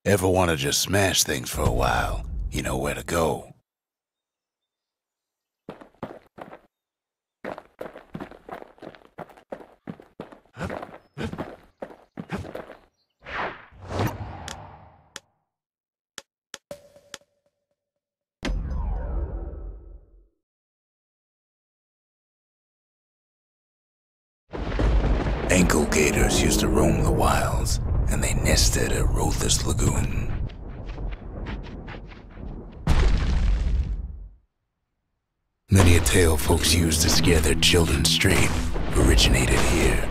Ever want to just smash things for a while? You know where to go. Ankle gators used to roam the wilds, and they nested at Rothes Lagoon. Many a tale folks used to scare their children straight originated here.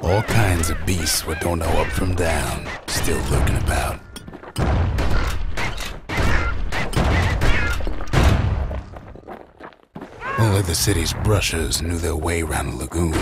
All kinds of beasts what don't know up from down, still lurking about. Only the city's brushers knew their way around the lagoon.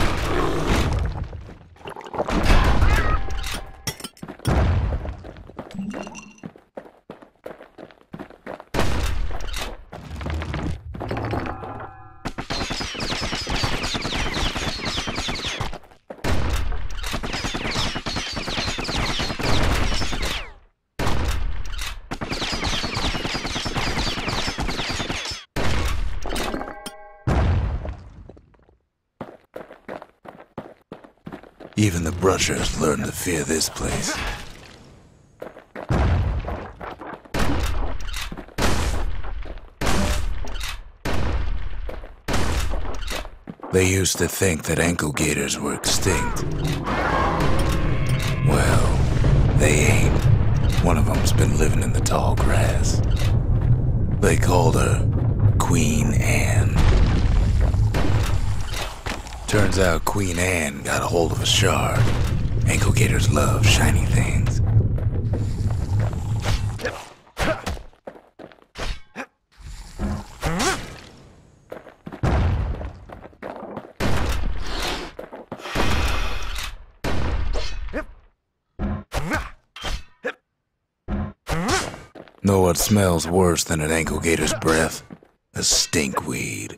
Even the brushers learned to fear this place. They used to think that ankle gators were extinct. Well, they ain't. One of them's been living in the tall grass. They called her Queen Anne. Turns out Queen Anne got a hold of a shard. Ankle gators love shiny things. Know what smells worse than an ankle gator's breath? A stinkweed.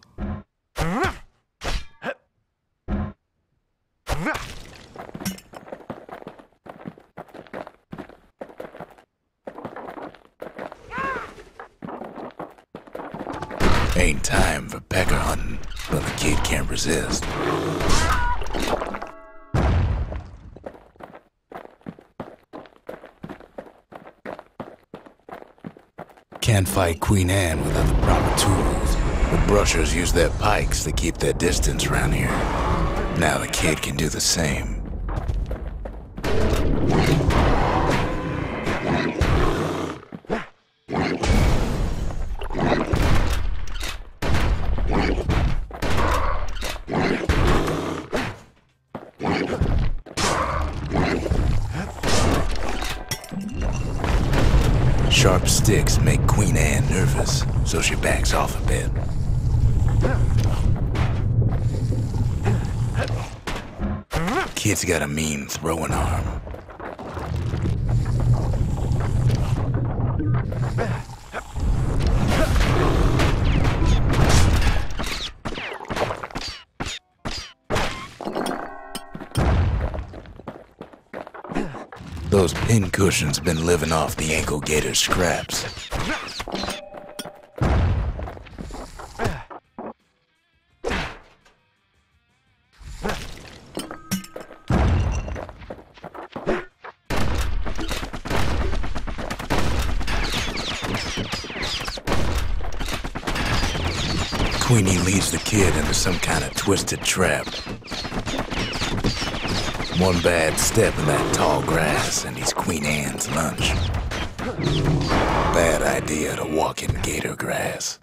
Ain't time for pecker hunting, but the kid can't resist. Can't fight Queen Anne without the proper tools. The brushers use their pikes to keep their distance around here. Now the kid can do the same. Sharp sticks make Queen Anne nervous, so she backs off a bit. Kid's got a mean throwing arm. Those pin cushions been living off the ankle gator scraps. Queenie leads the kid into some kind of twisted trap. One bad step in that tall grass and he's Queen Anne's lunch. Bad idea to walk in gator grass.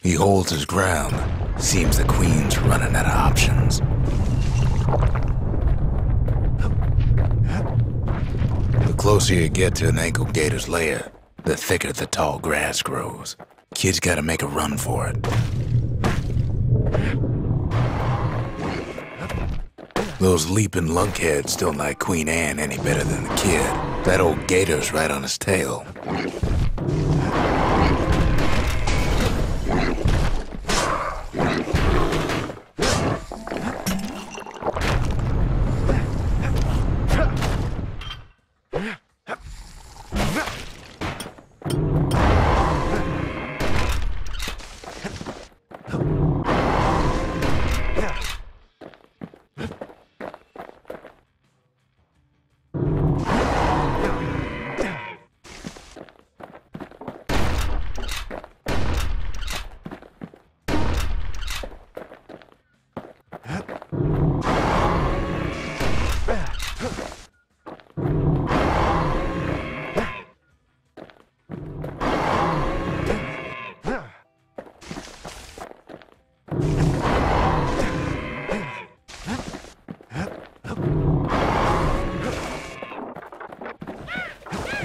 He holds his ground. Seems the Queen's running out of options. The closer you get to an ankle gator's lair, the thicker the tall grass grows. Kid's gotta make a run for it. Those leaping lunkheads don't like Queen Anne any better than the kid. That old gator's right on his tail.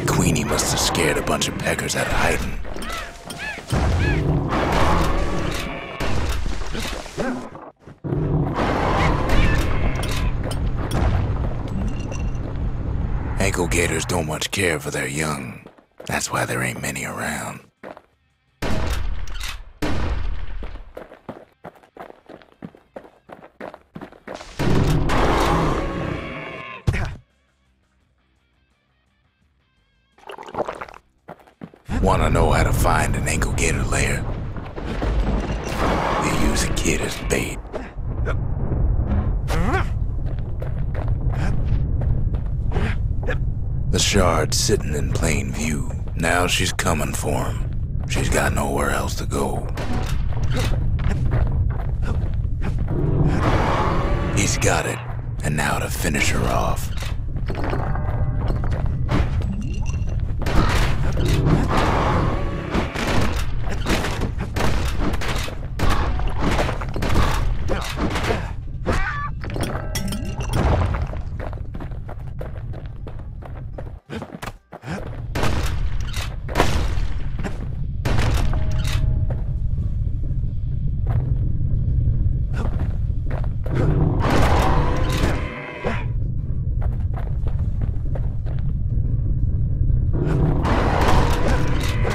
Queenie must have scared a bunch of peckers out of hiding. Ankle gators don't much care for their young. That's why there ain't many around. Want to know how to find an ankle gator lair? You use a kid as bait. The shard's sitting in plain view. Now she's coming for him. She's got nowhere else to go. He's got it, and now to finish her off.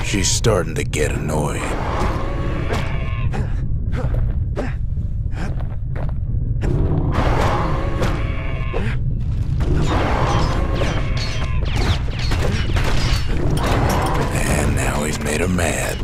She's starting to get annoyed. And now he's made her mad.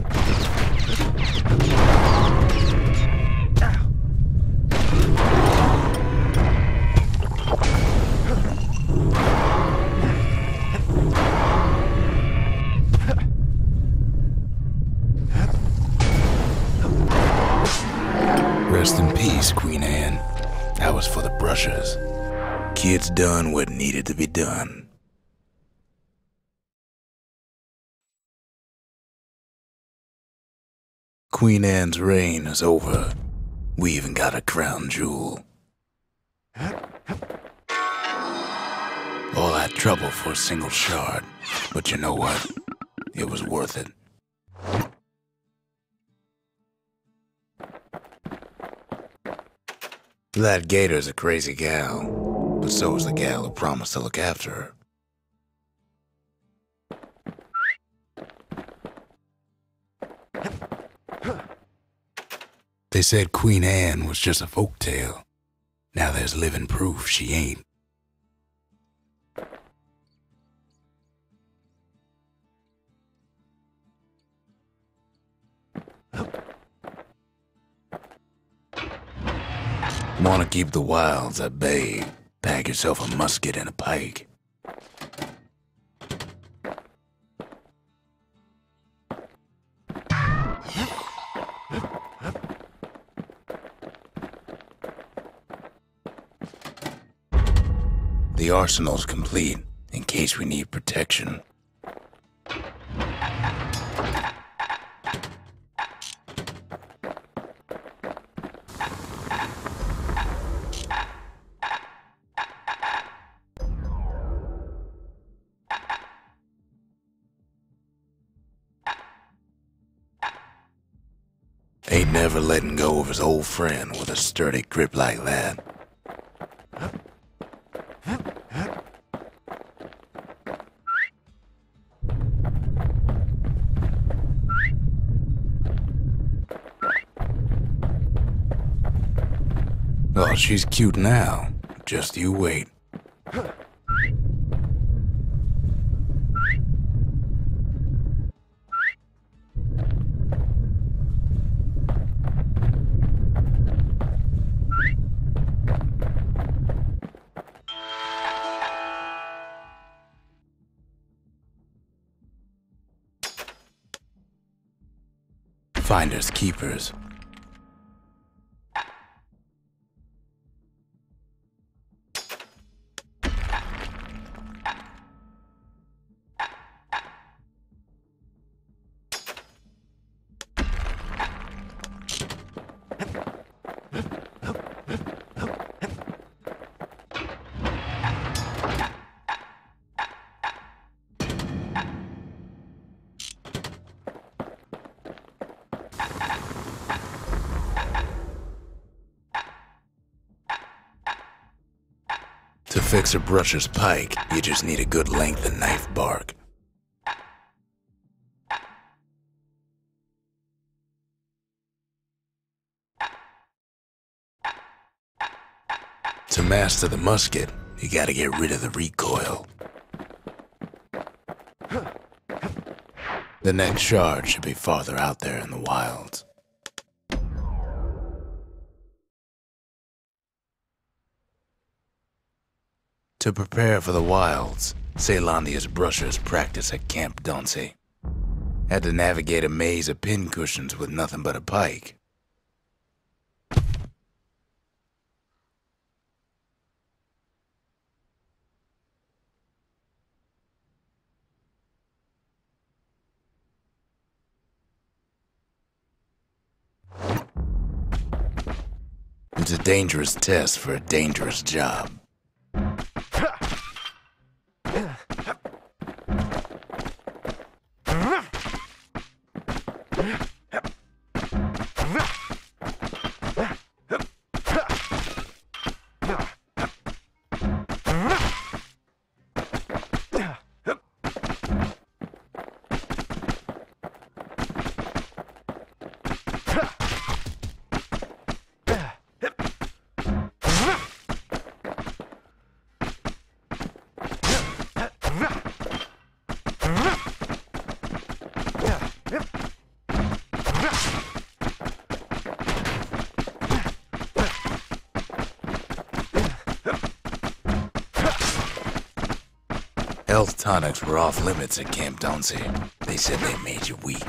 Rest in peace, Queen Anne. That was for the brushers. Kid's done what needed to be done. Queen Anne's reign is over. We even got a crown jewel. All that trouble for a single shard. But you know what? It was worth it. That gator's a crazy gal, but so is the gal who promised to look after her. They said Queen Anne was just a folktale. Now there's living proof she ain't. Want to keep the wilds at bay? Pack yourself a musket and a pike. The arsenal's complete, in case we need protection. Ain't never letting go of his old friend with a sturdy grip like that. Oh, she's cute now. Just you wait. Finders keepers. To fix a brusher's pike, you just need a good length of knife bark. To master the musket, you gotta get rid of the recoil. The next charge should be farther out there in the wilds. To prepare for the wilds, Ceylondia's brushers practice at Camp Dunsey. Had to navigate a maze of pincushions with nothing but a pike. It's a dangerous test for a dangerous job. Health tonics were off limits at Camp Dunsey. They said they made you weak.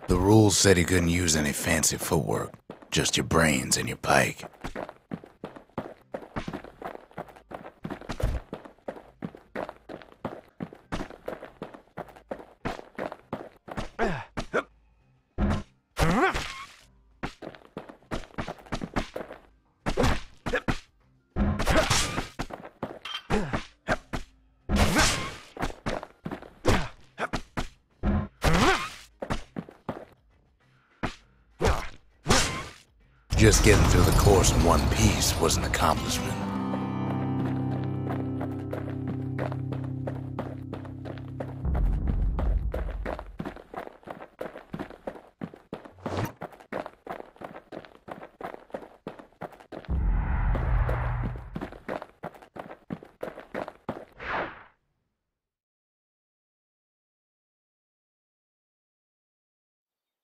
The rules said he couldn't use any fancy footwork, just your brains and your pike. Just getting through the course in one piece was an accomplishment.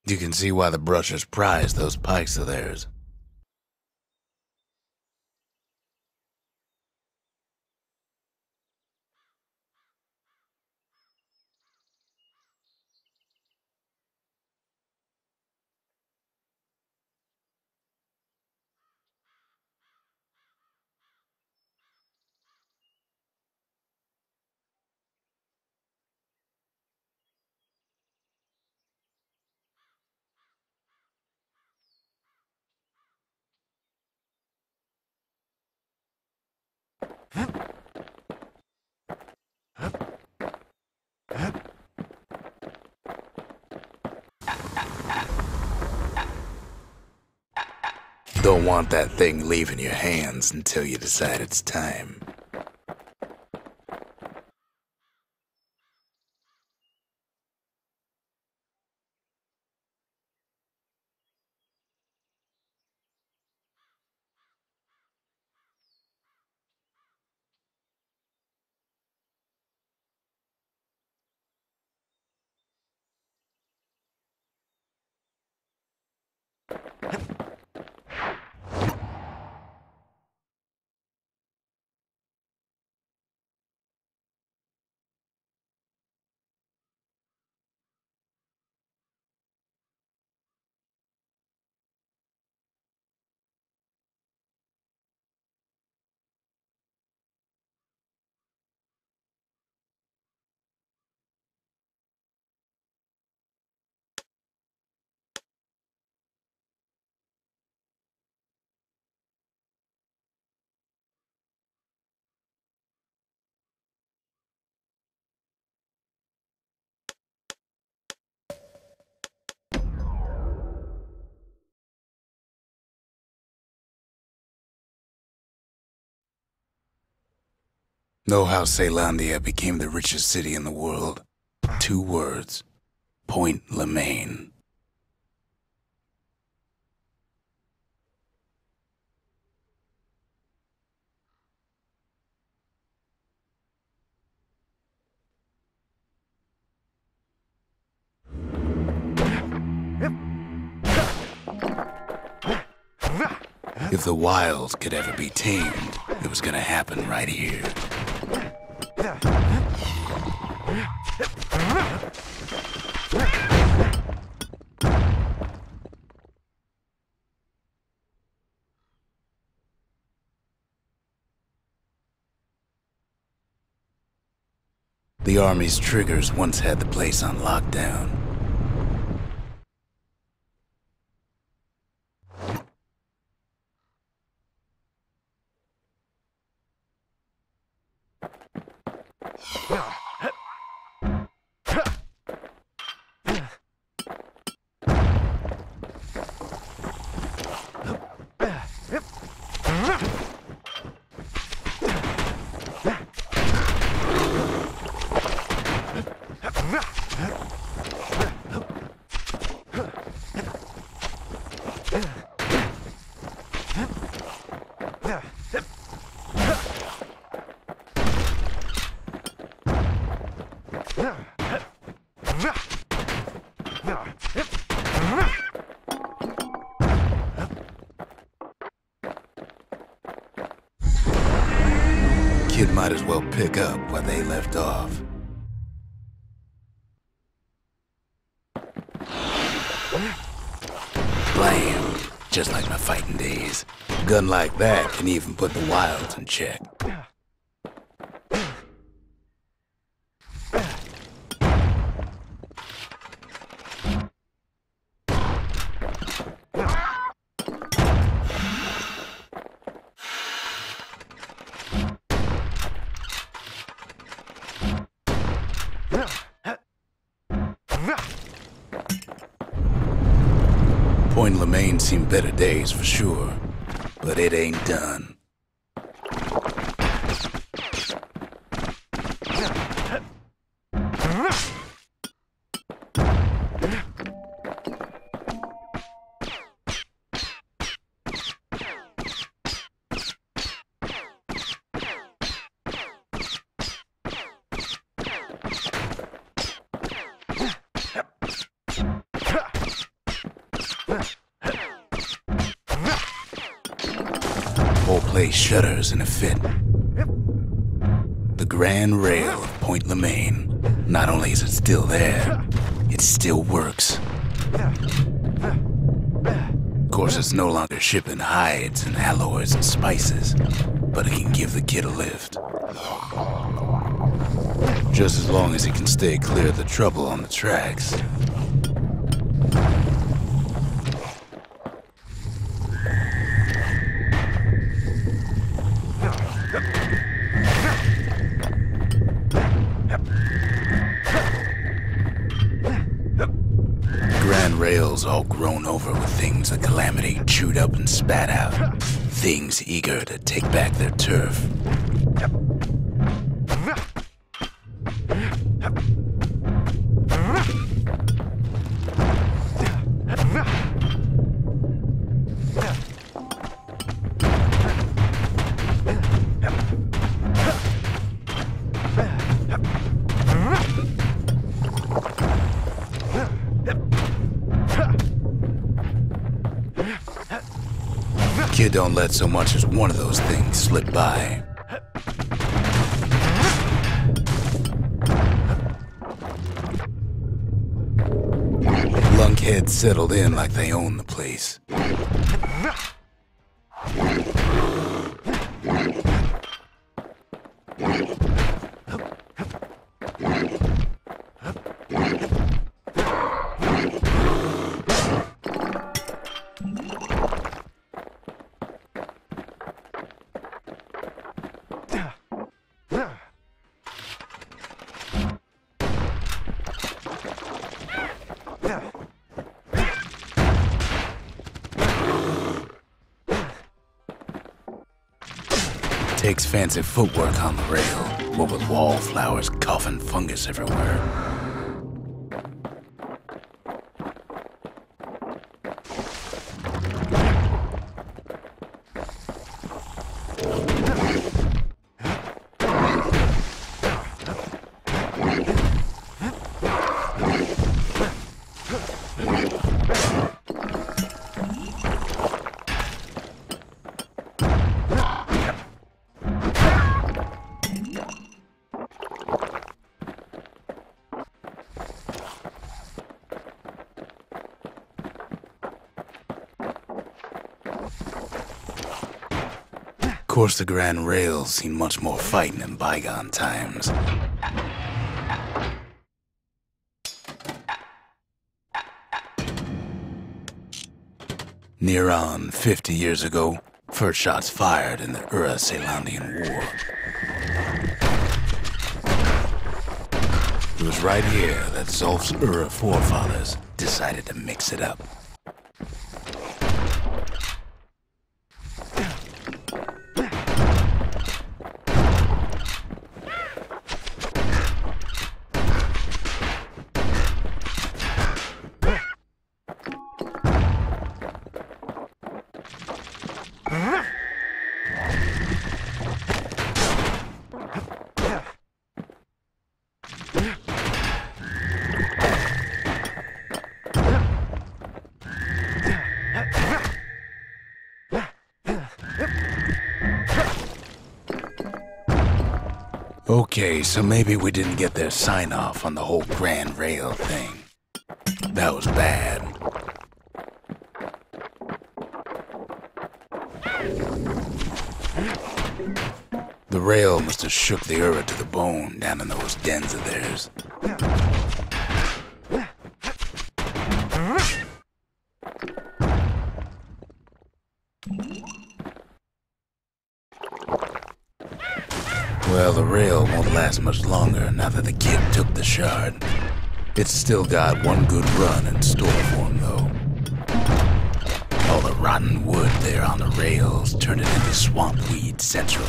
You can see why the brushers prize those pikes of theirs. Don't want that thing leaving your hands until you decide it's time. Know how Caelondia became the richest city in the world? 2 words. Point Lemaine. If the wilds could ever be tamed, it was gonna happen right here. The army's triggers once had the place on lockdown. Kid might as well pick up where they left off. Blam! Just like my fighting days. Gun like that can even put the wilds in check. Point Lemaine seen better days for sure, but it ain't done. Whole place shudders in a fit. The grand rail of Point Lemaine. Not only is it still there, it still works. Of course, it's no longer shipping hides and alloys and spices, but it can give the kid a lift. Just as long as he can stay clear of the trouble on the tracks. Rails all grown over with things the Calamity chewed up and spat out. Things eager to take back their turf. Kid don't let so much as one of those things slip by. Lunkheads settled in like they own the place. Takes fancy footwork on the rail, what with wallflowers coughing fungus everywhere. Of course, the Grand Rail's seen much more fighting in bygone times. Near on 50 years ago, first shots fired in the Ura-Celandian War. It was right here that Zulf's Ura forefathers decided to mix it up. Okay, so maybe we didn't get their sign-off on the whole Grand Rail thing. That was bad. The rail must have shook the Ura to the bone down in those dens of theirs. Well, the rail won't last much longer now that the kid took the shard. It's still got one good run in store for him, though. All rotten wood there on the rails turned it into Swamp Weed Central.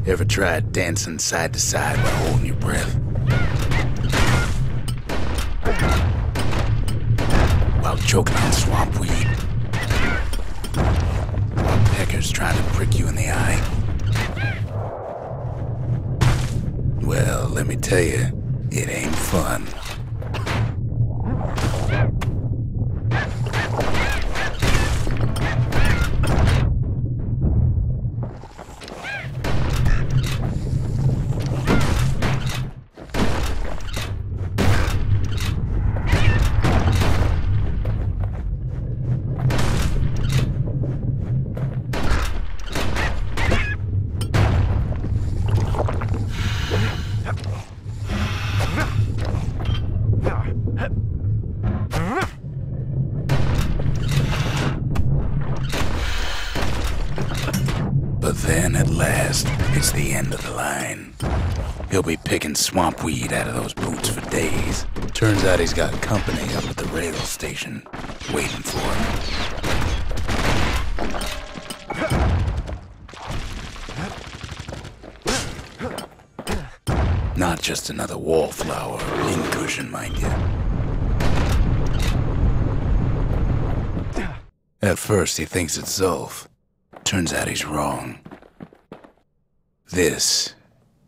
Ever tried dancing side to side while holding your breath? While choking on swamp weed? While peckers trying to prick you in the eye? Well, let me tell you, it ain't fun. But then, at last, it's the end of the line. He'll be picking swamp weed out of those boots for days. Turns out he's got company up at the rail station, waiting for him. Not just another wallflower or pincushion, mind you. At first, he thinks it's Zulf. Turns out he's wrong. "This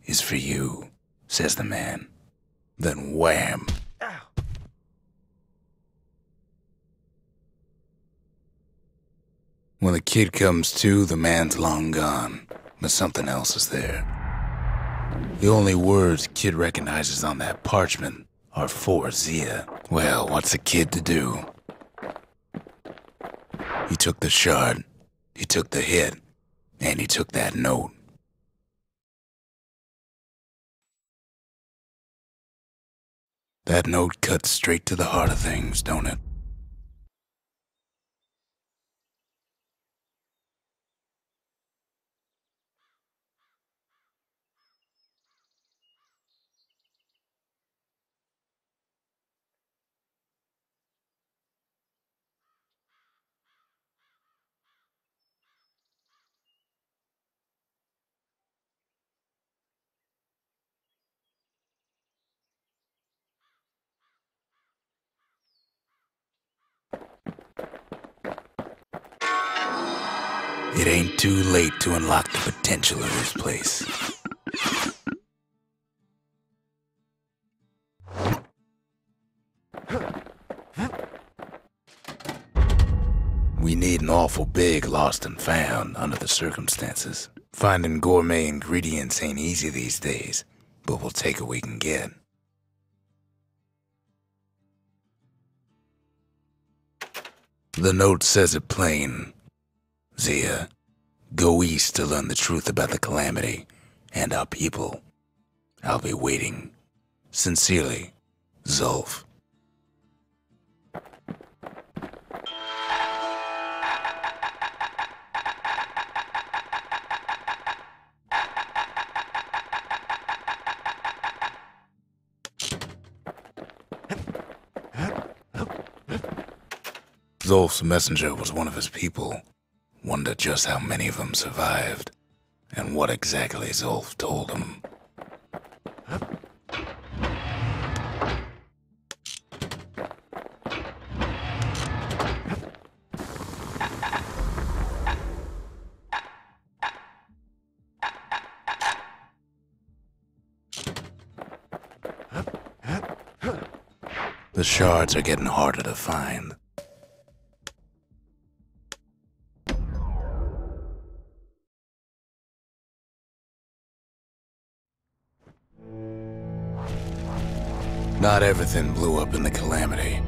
is for you," says the man. Then wham! Ow. When the kid comes to, the man's long gone, but something else is there. The only words kid recognizes on that parchment are for Zia. Well, what's the kid to do? He took the shard. He took the hit, and he took that note. That note cuts straight to the heart of things, don't it? It ain't too late to unlock the potential of this place. We need an awful big lost and found under the circumstances. Finding gourmet ingredients ain't easy these days, but we'll take what we can get. The note says it plain. Zia, go east to learn the truth about the calamity and our people. I'll be waiting. Sincerely, Zulf. Zulf's messenger was one of his people. Wonder just how many of them survived, and what exactly Zulf told him. The shards are getting harder to find. Not everything blew up in the calamity.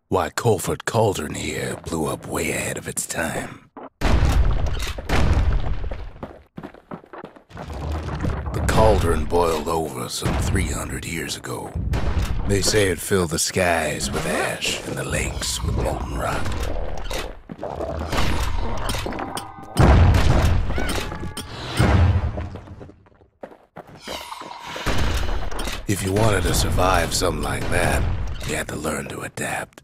Why, Colford Cauldron here blew up way ahead of its time. cauldron boiled over some 300 years ago. They say it filled the skies with ash and the lakes with molten rock. If you wanted to survive something like that, you had to learn to adapt.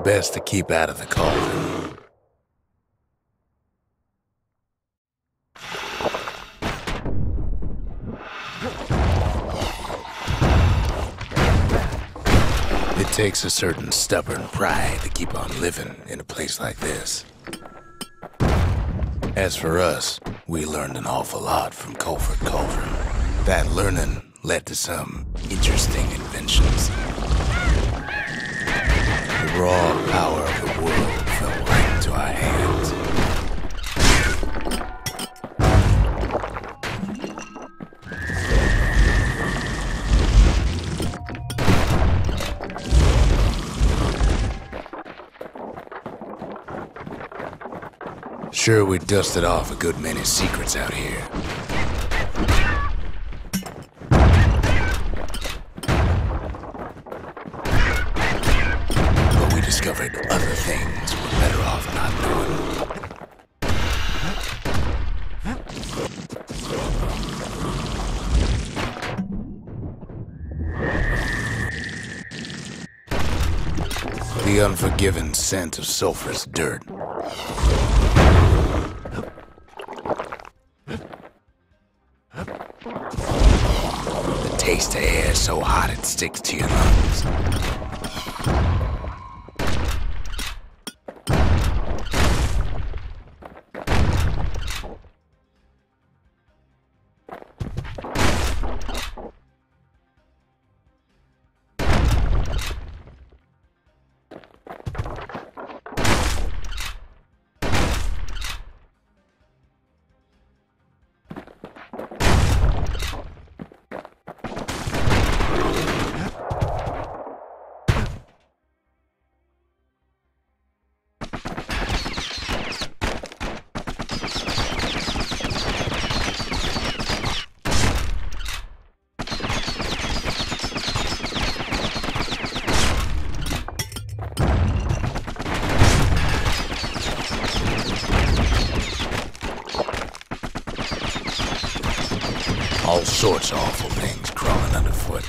Best to keep out of the cauldron. It takes a certain stubborn pride to keep on living in a place like this. As for us, we learned an awful lot from Culford Cauldron. That learning led to some interesting inventions. The raw power of the world fell right into our hands. Sure, we dusted off a good many secrets out here. But we discovered other things we're better off not knowing. The unforgiving scent of sulfurous dirt. The taste of air so hot it sticks to your lungs. All sorts of awful things crawling underfoot.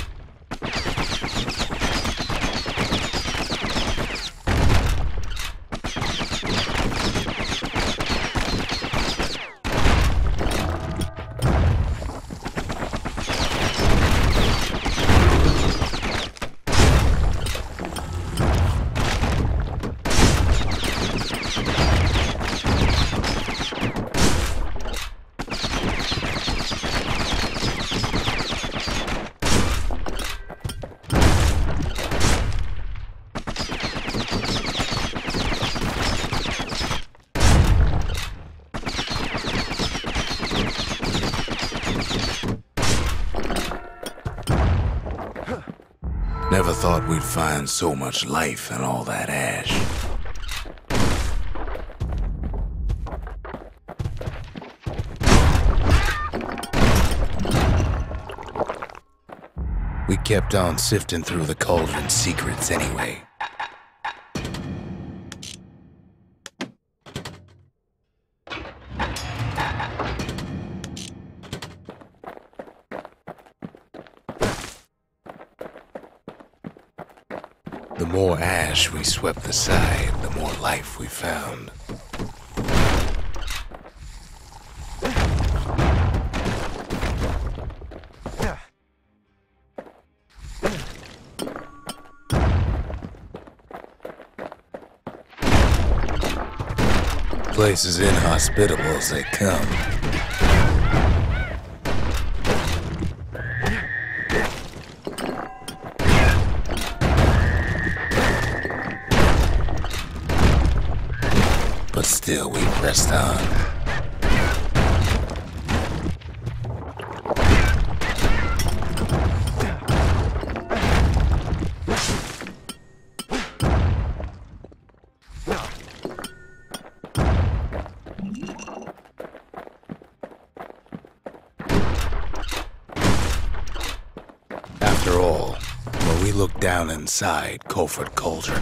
Never thought we'd find so much life in all that ash. We kept on sifting through the cauldron's secrets anyway. The more ash we swept aside, the more life we found. Place is inhospitable as they come. Still, we pressed on. After all, when we looked down inside Colford Cauldron,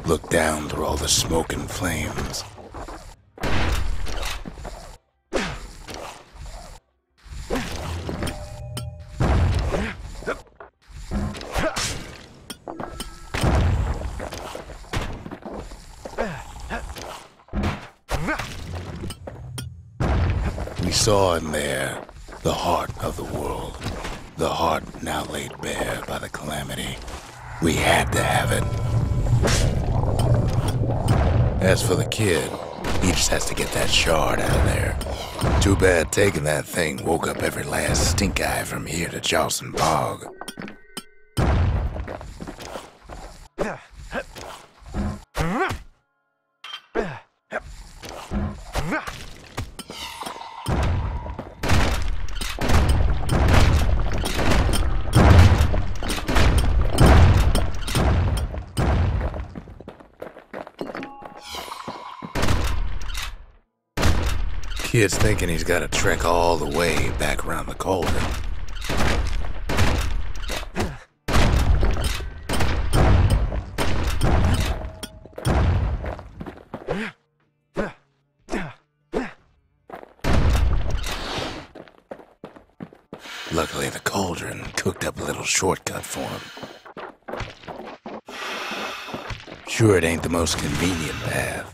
looked down through all the smoke and flames, we saw in there the heart of the world, the heart now laid bare by the calamity. We had to have it. As for the kid, he just has to get that shard out of there. Too bad taking that thing woke up every last stink eye from here to Charleston Bog. Kid's thinking he's got to trek all the way back around the cauldron. Luckily, the cauldron cooked up a little shortcut for him. Sure, it ain't the most convenient path.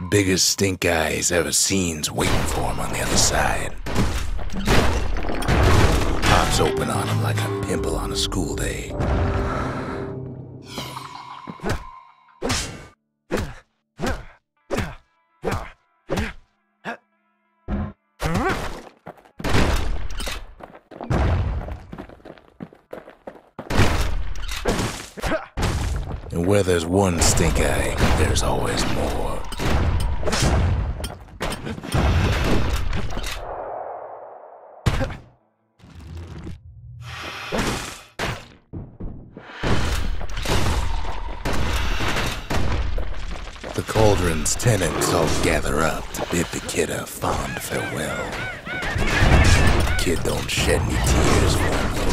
Biggest stink eye he's ever seen's waiting for him on the other side. Pops open on him like a pimple on a school day. And where there's one stink eye, there's always more. The cauldron's tenants all gather up to bid the kid a fond farewell. The kid don't shed any tears for him, though.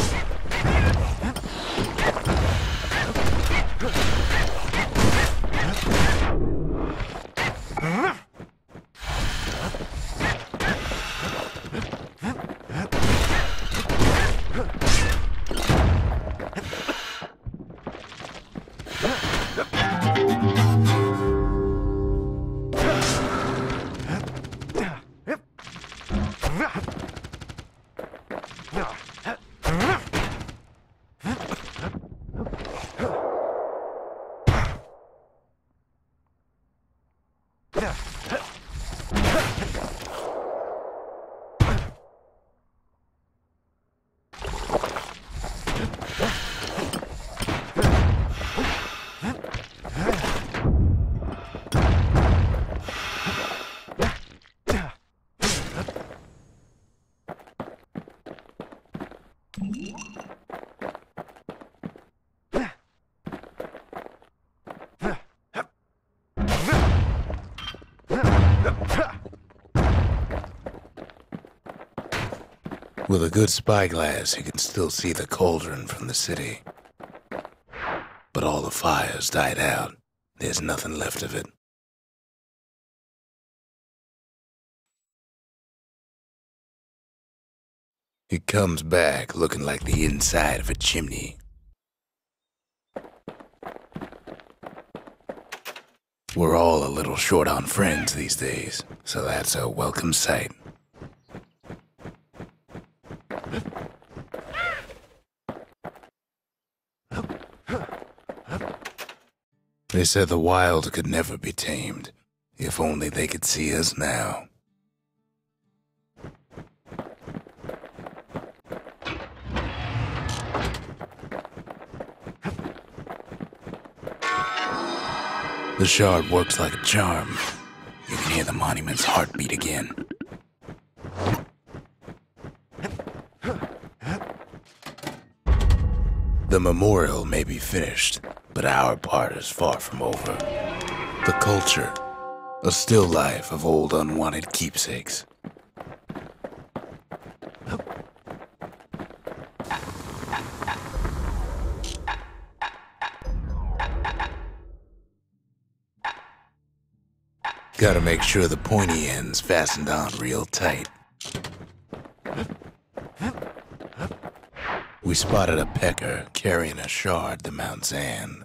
With a good spyglass, you can still see the cauldron from the city. But all the fires died out. There's nothing left of it. It comes back looking like the inside of a chimney. We're all a little short on friends these days, so that's a welcome sight. They said the wild could never be tamed. If only they could see us now. The shard works like a charm. You can hear the monument's heartbeat again. The memorial may be finished, but our part is far from over. The culture, a still life of old unwanted keepsakes. Gotta make sure the pointy end's fastened on real tight. We spotted a pecker carrying a shard to Mount Zan.